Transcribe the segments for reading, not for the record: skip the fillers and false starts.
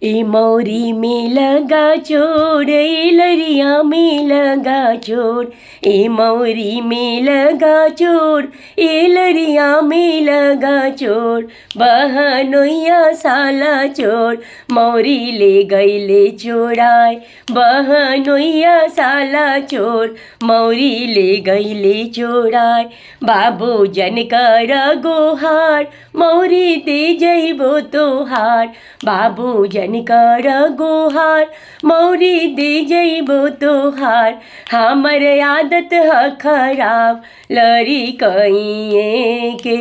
ए मौरी में लगा चोर, ए लरिया में लगा चोर। ए मौरी में लगा चोर, ए लरिया में लगा चोर। बहनोइया साला चोर, मौरी ले गई ले चोराय। बहनोइया साला चोर, मौरी ले गई ले चोराय। बाबू जन कर गोहार, मौरी दे जइबो तोहार। बाबू जन कर गोहार, मौरी दे जइबो तोहार। हमर आदत ह खराब, लड़ी कइए के।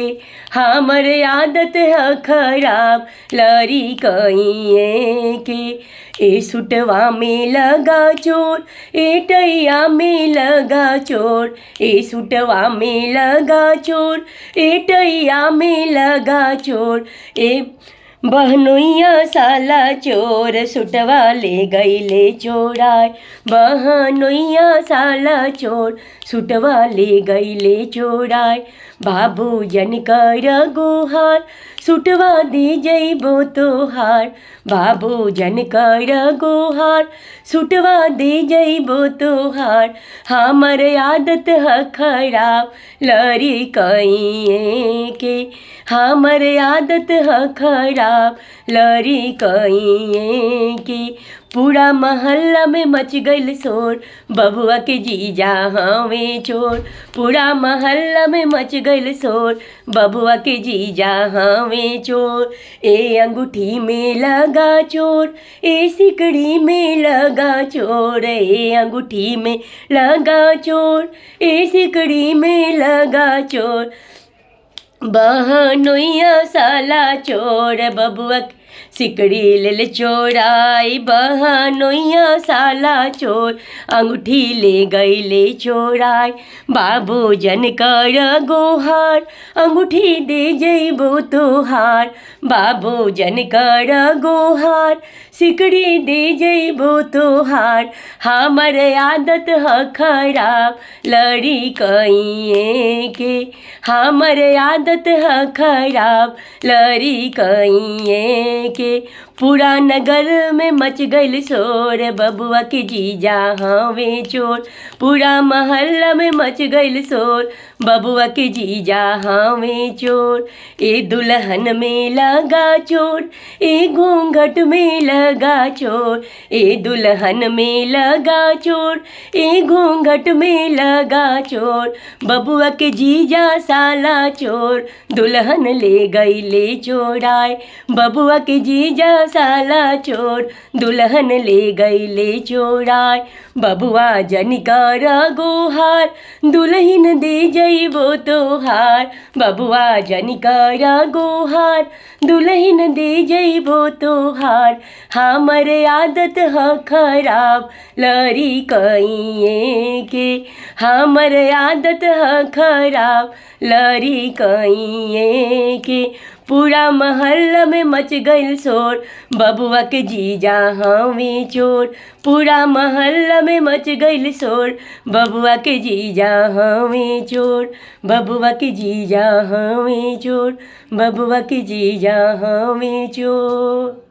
हमर आदत ह खराब, लड़ी कइए के। ए सुटवा में लगा चोर, ए टैया में लगा चोर। ए सुटवा में लगा चोर, ए टैया में लगा चोर। ए बहनोइया साला चोर, सुटवा ले गई ले चोराय। बहनोइया साला चोर, सुटवा ले गई ले चोराय। बाबू जन कर गोहार, सुटवा दे जइबो तोहार। बाबू जन कर गोहार, सुटवा दे जइबो तोहार। हमर आदत ह खराब, लड़ी कइए के। हमर आदत ह खराब, लड़ी कइए के। पूरा मोहल्ला में मच गइल शोर, बबुआ के जीजा हवे चोर। पूरा मोहल्ला में मच गइल शोर, बबुआ के जीजा हवे चोर। ए अंगूठी में लगा चोर, ए सिकड़ी में लगा चोर। ए अंगूठी में लगा चोर, ए सिकड़ी में लगा चोर। बहनोइया साला चोर, बबुआ सिकड़ी ले चोराई। बहनोइया साला चोर, अंगूठी ले गई ले चोराई। बाबू जन कर गोहार, अंगूठी दे जइबो तोहार। बाबू जन कर गोहार, सिकड़ी दे जइबो तोहार। हमर आदत ह खराब, लड़ी कइए के। हमर आदत ह खराब, लड़ी कइए के। पूरा नगर में मच गइल शोर, बबुआ के जीजा हवे चोर। पूरा मोहल्ला में मच गइल शोर, बबुआ के जीजा हवे चोर। ए दुल्हन में लगा चोर, ए घूंघट में लगा चोर। ए दुल्हन में लगा चोर, ए घूंघट में लगा चोर। बबुआ के जीजा साला चोर, दुल्हन ले गई ले चोराय। बबुआ के जीजा साला चोर, दुल्हन ले गई ले चोराय। बबुआ जन कर गोहार, दुल्हन दे जइबो तोहार। बबुआ जन कर गोहार, दुल्हन दे जइबो तोहार। हमर आदत ह खराब, लड़ी कइए के। हमर आदत ह खराब, लड़ी कइए के। पूरा मोहल्ला में मच गइल शोर, बबुआ के जीजा हवे चोर। पूरा मोहल्ला में मच गइल शोर, बबुआ के जीजा हवे चोर। बबुआ के जीजा हवे चोर, बबुआ के जीजा हवे चोर।